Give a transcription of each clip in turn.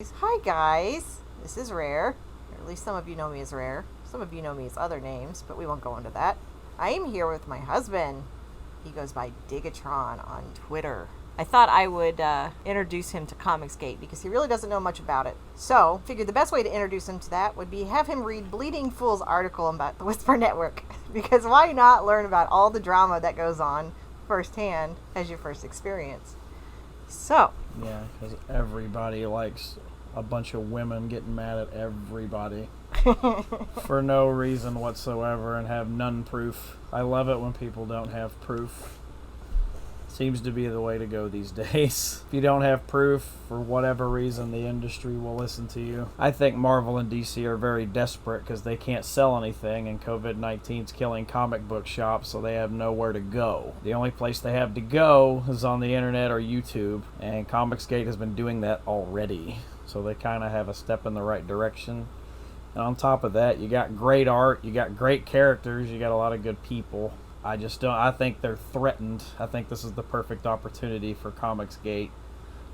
Hi guys, this is Rare, or at least some of you know me as Rare. Some of you know me as other names, but we won't go into that. I am here with my husband. He goes by Diggetron on Twitter. I thought I would introduce him to ComicsGate because he really doesn't know much about it. So, figured the best way to introduce him to that would be have him read Bleeding Fool's article about the Whisper Network. Because why not learn about all the drama that goes on firsthand as your first experience? So. Yeah, because everybody likes a bunch of women getting mad at everybody for no reason whatsoever and have none proof. I love it when people don't have proof. Seems to be the way to go these days. If you don't have proof, for whatever reason, the industry will listen to you. I think Marvel and DC are very desperate because they can't sell anything, and COVID-19's killing comic book shops, so they have nowhere to go. The only place they have to go is on the internet or YouTube, and ComicsGate has been doing that already. So they kind of have a step in the right direction. And on top of that, you got great art, you got great characters, you got a lot of good people. I think they're threatened. I think this is the perfect opportunity for ComicsGate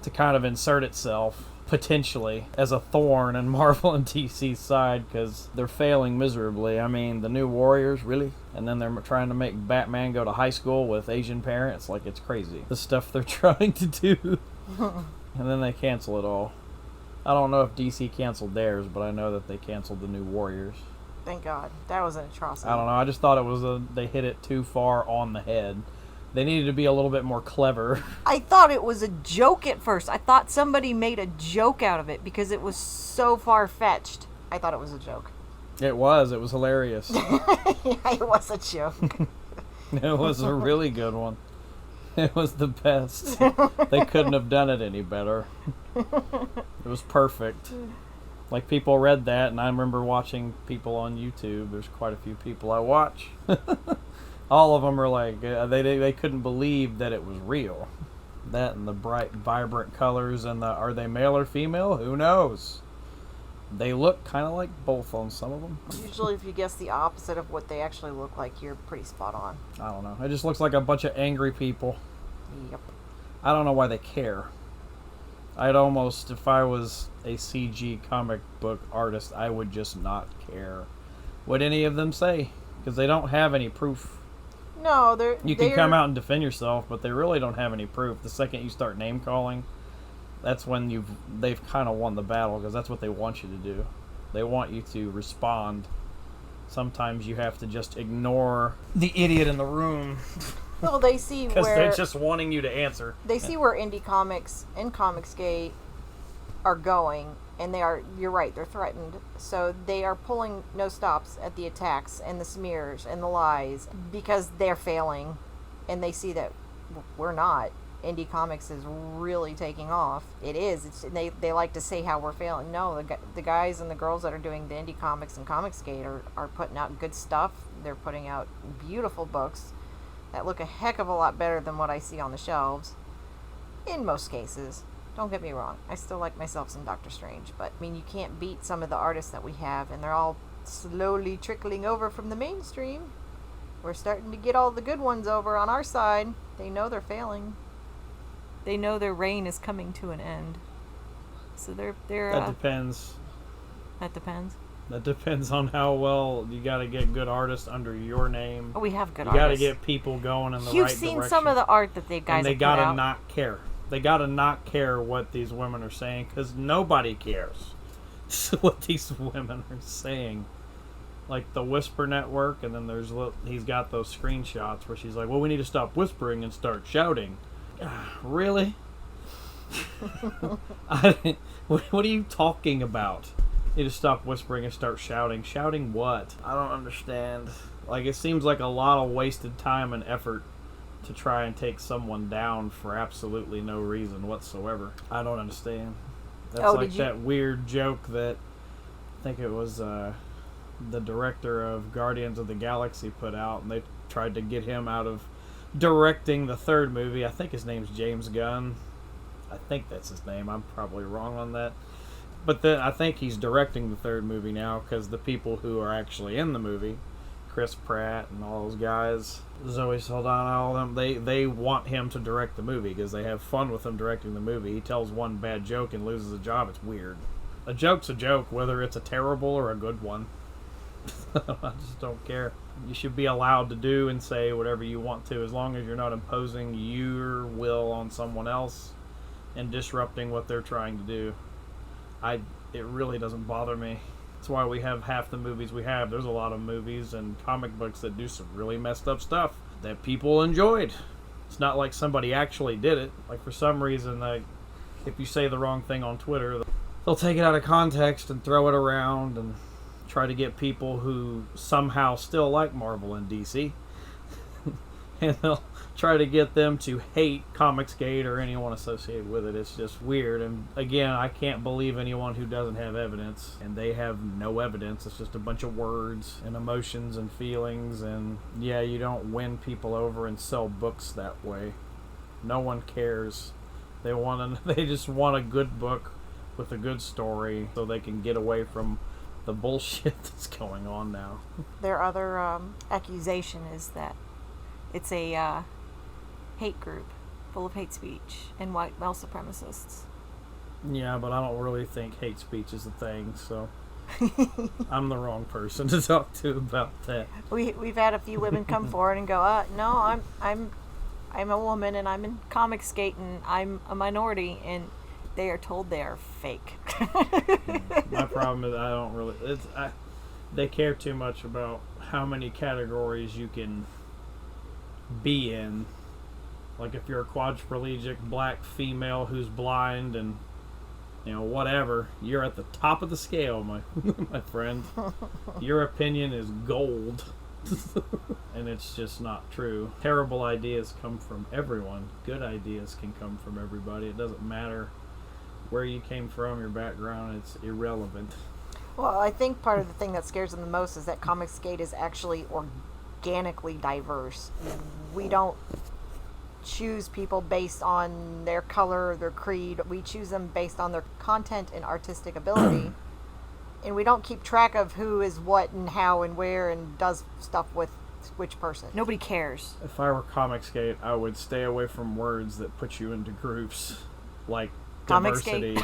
to kind of insert itself, potentially, as a thorn in Marvel and DC's side, because they're failing miserably. I mean, the new Warriors, really? And then they're trying to make Batman go to high school with Asian parents. Like, it's crazy. The stuff they're trying to do. And then they cancel it all. I don't know if DC canceled theirs, but I know that they canceled the new Warriors. Thank God. That was an atrocity. I don't know. I just thought it was they hit it too far on the head. They needed to be a little bit more clever. I thought it was a joke at first. I thought somebody made a joke out of it because it was so far-fetched. I thought it was a joke. It was. It was hilarious. Yeah, it was a joke. It was a really good one. It was the best. They couldn't have done it any better. It was perfect. Like, people read that, and I remember watching people on YouTube. There's quite a few people I watch. All of them are like, they couldn't believe that it was real. That and the bright, vibrant colors, and are they male or female? Who knows? They look kind of like both on some of them. Usually if you guess the opposite of what they actually look like, you're pretty spot on. I don't know. It just looks like a bunch of angry people. Yep. I don't know why they care. I'd almost, if I was a CG comic book artist, I would just not care what any of them say, because they don't have any proof. No, You can come out and defend yourself, but they really don't have any proof. The second you start name calling, that's when they've kind of won the battle, because that's what they want you to do. They want you to respond. Sometimes you have to just ignore the idiot in the room. Well, they see Because where they're just wanting you to answer. they see where indie comics and ComicsGate are going, and you're right, they're threatened. So they are pulling no stops at the attacks and the smears and the lies because they're failing, and they see that we're not. Indie comics is really taking off. It is. They like to say how we're failing. No, the guys and the girls that are doing the indie comics and ComicsGate are putting out good stuff. They're putting out beautiful books that look a heck of a lot better than what I see on the shelves. In most cases. Don't get me wrong. I still like myself some Doctor Strange. But, I mean, you can't beat some of the artists that we have. And they're all slowly trickling over from the mainstream. We're starting to get all the good ones over on our side. They know they're failing. They know their reign is coming to an end. So they're That depends. That depends. That depends on how well you got to get good artists under your name. Oh, we have good artists. You got to artists. get people going in the You've right direction. seen some of the art that they guys and they have got put to out. not care. They got to not care what these women are saying, because nobody cares what these women are saying. Like the Whisper Network, and then he's got those screenshots where she's like, well, we need to stop whispering and start shouting. Really? What are you talking about? You need to stop whispering and start shouting. Shouting what? I don't understand. Like, it seems like a lot of wasted time and effort to try and take someone down for absolutely no reason whatsoever. I don't understand. That's that weird joke that I think it was the director of Guardians of the Galaxy put out, and they tried to get him out of directing the third movie. I think his name's James Gunn. I think that's his name. I'm probably wrong on that. But then I think he's directing the third movie now, because the people who are actually in the movie, Chris Pratt and all those guys, Zoe Saldana, all of them, they want him to direct the movie because they have fun with him directing the movie. He tells one bad joke and loses a job. It's weird. A joke's a joke, whether it's a terrible or a good one. I just don't care. You should be allowed to do and say whatever you want to, as long as you're not imposing your will on someone else and disrupting what they're trying to do. It really doesn't bother me. That's why we have half the movies we have. There's a lot of movies and comic books that do some really messed up stuff that people enjoyed. It's not like somebody actually did it. Like, for some reason, if you say the wrong thing on Twitter, they'll take it out of context and throw it around and try to get people who somehow still like Marvel and DC. And they'll try to get them to hate ComicsGate or anyone associated with it. It's just weird. And again, I can't believe anyone who doesn't have evidence. And they have no evidence. It's just a bunch of words and emotions and feelings. And yeah, you don't win people over and sell books that way. No one cares. They just want a good book with a good story so they can get away from the bullshit that's going on now. Their other accusation is that it's a hate group full of hate speech and white male supremacists. Yeah, but I don't really think hate speech is a thing, so I'm the wrong person to talk to about that. We've had a few women come forward and go, no, I'm a woman and I'm in ComicsGate and I'm a minority, and they are told they are fake. My problem is they care too much about how many categories you can be in. Like, if you're a quadriplegic black female who's blind and whatever, you're at the top of the scale, my friend. Your opinion is gold. And it's just not true. Terrible ideas come from everyone. Good ideas can come from everybody. It doesn't matter where you came from, your background, it's irrelevant. Well, I think part of the thing that scares them the most is that ComicsGate is actually organically diverse. We don't choose people based on their color or their creed. We choose them based on their content and artistic ability. And we don't keep track of who is what and how and where and does stuff with which person. Nobody cares. If I were ComicsGate, I would stay away from words that put you into groups, like diversity.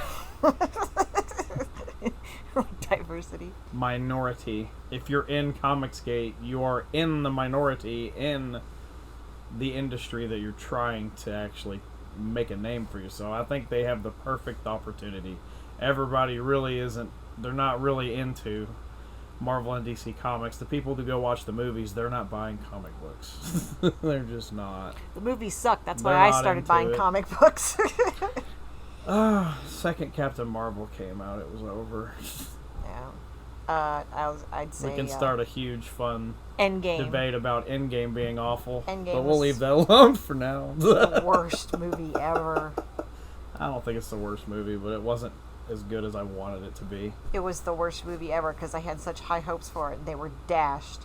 Diversity. Minority. If you're in ComicsGate, you are in the minority in the industry that you're trying to actually make a name for yourself. I think they have the perfect opportunity. Everybody really isn't, they're not really into Marvel and DC Comics. The people who go watch the movies, they're not buying comic books. They're just not. The movies suck. That's why I started buying comic books. Second Captain Marvel came out, it was over. Yeah. I'd say we can start a huge fun Endgame debate about Endgame being awful. Endgame, but we'll leave that alone for now. The worst movie ever. I don't think it's the worst movie, but it wasn't as good as I wanted it to be. It was the worst movie ever because I had such high hopes for it, and they were dashed.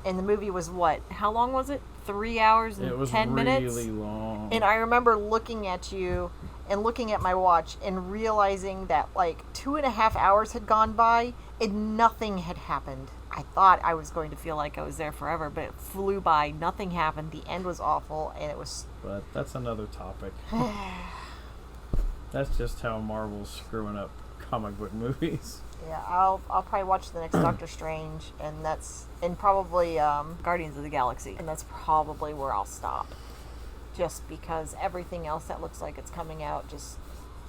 And the movie was what? How long was it? 3 hours and 10 minutes? It was really long. And I remember looking at you and looking at my watch and realizing that like 2.5 hours had gone by and nothing had happened. I thought I was going to feel like I was there forever, but it flew by. Nothing happened. The end was awful, and it was... But that's another topic. That's just how Marvel's screwing up comic book movies. Yeah, I'll probably watch the next Doctor Strange, and probably Guardians of the Galaxy, and that's probably where I'll stop. Just because everything else that looks like it's coming out just...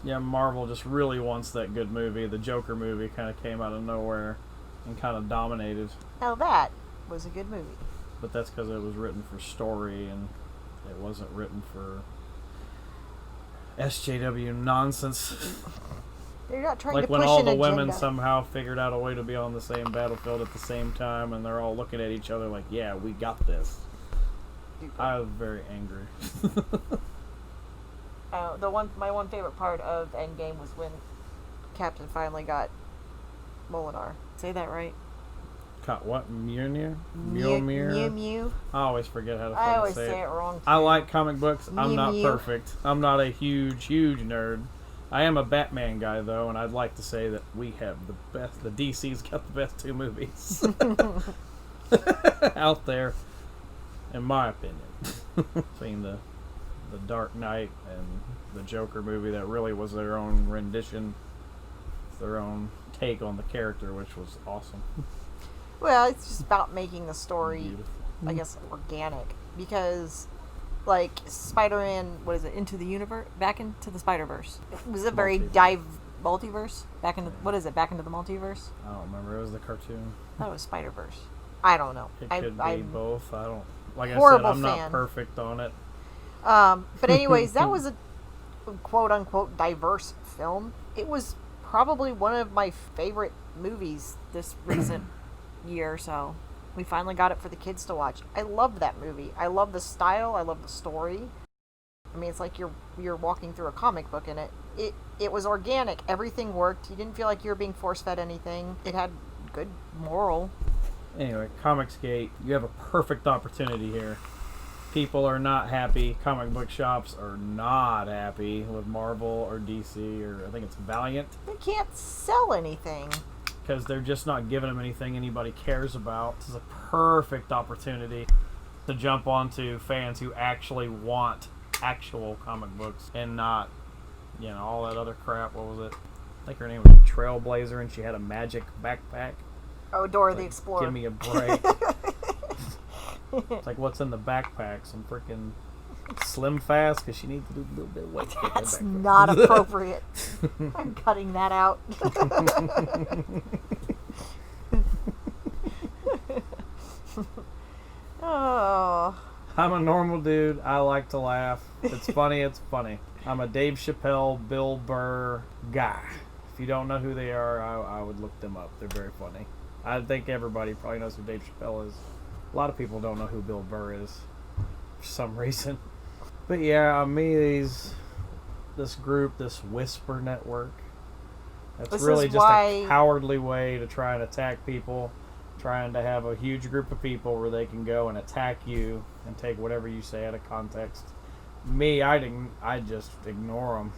Yeah, Marvel just really wants that good movie. The Joker movie kind of came out of nowhere and kind of dominated. Now that was a good movie. But that's because it was written for story, and it wasn't written for SJW nonsense. They're not trying like to push when all an the agenda. women somehow figured out a way to be on the same battlefield at the same time, and they're all looking at each other like, yeah, we got this. I was very angry. My one favorite part of Endgame was when Captain finally got Molinar. Say that right? Got what? Mjolnir? Mew. I always forget how to I always say say it wrong too. I like comic books. I'm not Mew. perfect. I'm not a huge nerd. I am a Batman guy, though, and I'd like to say that we have the best. The DC's got the best two movies. out there, in my opinion. Between the Dark Knight and the Joker movie, that really was their own rendition, their own take on the character, which was awesome. Well, it's just about making the story, Beautiful. I guess, organic. Because, like, Spider-Man, what is it, Into the Universe? Back into the Spider-Verse. It was a very multiverse? Back into, what is it, Back into the Multiverse? I don't remember. It was the cartoon. I thought it was Spider-Verse. I don't know. It could be both. I don't. Like I said, horrible I'm fan. not perfect on it. But anyways, that was a quote-unquote diverse film. It was probably one of my favorite movies this recent year or so. We finally got it for the kids to watch. I love that movie. I love the style. I love the story. I mean, it's like you're walking through a comic book in it. It was organic. Everything worked. You didn't feel like you were being force-fed anything. It had good moral. Anyway, ComicsGate, you have a perfect opportunity here. People are not happy. Comic book shops are not happy with Marvel or DC, or I think it's Valiant. They can't sell anything. Because they're just not giving them anything anybody cares about. This is a perfect opportunity to jump onto fans who actually want actual comic books and not, all that other crap. What was it? I think her name was Trailblazer, and she had a magic backpack. Oh, Dora the Explorer. Give me a break. It's like, what's in the backpack? Some freaking Slim Fast? Because she needs to lose a little bit of weight. That's not appropriate. I'm cutting that out. Oh. I'm a normal dude. I like to laugh. It's funny, it's funny. I'm a Dave Chappelle, Bill Burr guy. If you don't know who they are, I would look them up. They're very funny. I think everybody probably knows who Dave Chappelle is. A lot of people don't know who Bill Burr is for some reason. But yeah, this group, this Whisper Network, that's This really is just why- a cowardly way to try and attack people, trying to have a huge group of people where they can go and attack you and take whatever you say out of context. Me, I just ignore them.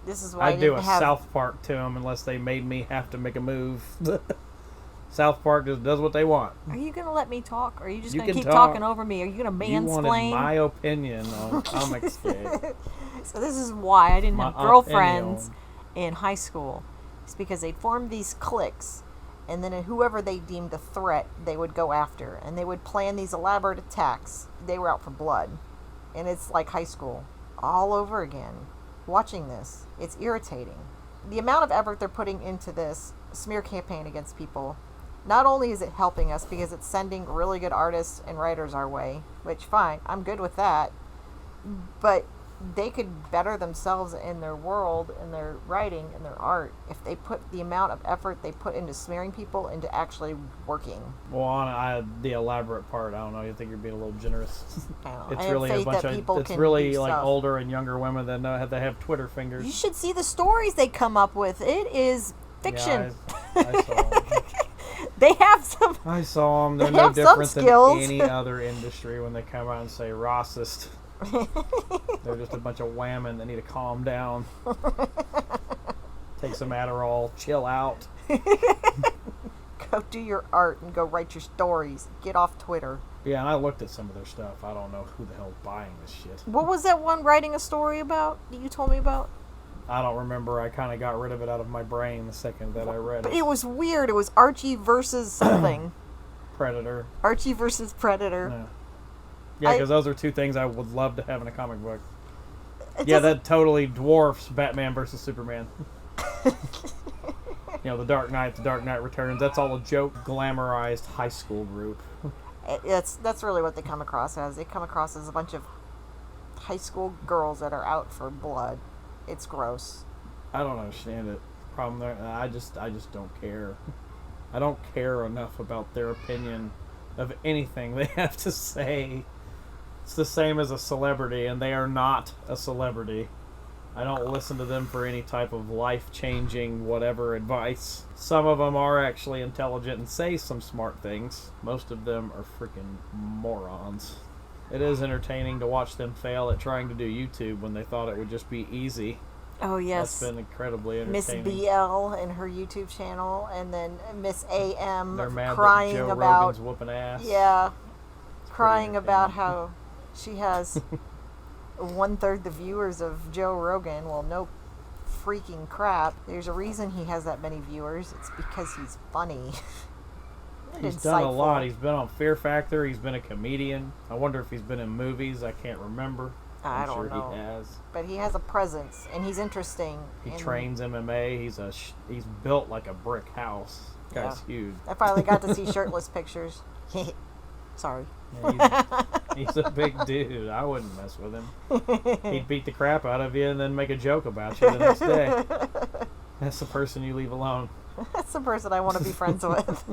This is why I'd do a didn't have... South Park to them unless they made me have to make a move. South Park just does what they want. Are you going to let me talk? Or are you just You going to can keep talk. talking over me? Are you going to You wanted mansplain? my opinion on ComicsGate. So this is why I didn't My have girlfriends opinion. in high school. It's because they formed these cliques, and then whoever they deemed a threat, they would go after. And they would plan these elaborate attacks. They were out for blood. And it's like high school all over again. Watching this, it's irritating. The amount of effort they're putting into this smear campaign against people, not only is it helping us because it's sending really good artists and writers our way, which fine, I'm good with that, but they could better themselves in their world, in their writing, in their art, if they put the amount of effort they put into smearing people into actually working. Well, on the elaborate part, I don't know. You think you're being a little generous? I don't know. It's I have really a faith bunch that of. people It's can really do like stuff. older and younger women that know they have Twitter fingers. You should see the stories they come up with. It is fiction. Yeah, I saw them. They have some. I saw them. They're They no have some different than skills. any other industry when they come out and say racist. They're just a bunch of whammon that need to calm down. Take some Adderall, chill out. Go do your art and go write your stories. Get off Twitter. Yeah, and I looked at some of their stuff. I don't know who the hell's buying this shit. What was that one writing a story about that you told me about? I don't remember. I kind of got rid of it out of my brain the second that I read But it. it was weird. It was Archie versus something. Predator. Archie versus Predator. Yeah. Yeah, because those are two things I would love to have in a comic book. It Yeah, doesn't- that totally dwarfs Batman versus Superman. The Dark Knight, The Dark Knight Returns. That's all a joke, glamorized high school group. That's really what they come across as. They come across as a bunch of high school girls that are out for blood. It's gross. I don't understand it. Problem there, I just don't care. I don't care enough about their opinion of anything they have to say. It's the same as a celebrity, and they are not a celebrity. I don't listen to them for any type of life-changing whatever advice. Some of them are actually intelligent and say some smart things. Most of them are freaking morons. It is entertaining to watch them fail at trying to do YouTube when they thought it would just be easy. Oh yes, That's been incredibly Miss entertaining. BL and her YouTube channel, and then Miss AM They're mad crying that Joe about Rogan's whooping ass. yeah, It's crying pretty about entertaining. how she has 1/3 the viewers of Joe Rogan. Well, no freaking crap. There's a reason he has that many viewers. It's because he's funny. And He's done a insightful. lot. He's been on Fear Factor. He's been a comedian. I wonder if he's been in movies. I can't remember. I I'm don't sure know. he has. But he has a presence, and he's interesting. He and trains MMA. He's built like a brick house. Guy's huge. I finally got to see shirtless pictures. Sorry. Yeah, he's a big dude. I wouldn't mess with him. He'd beat the crap out of you and then make a joke about you the next day. That's the person you leave alone. That's the person I want to be friends with.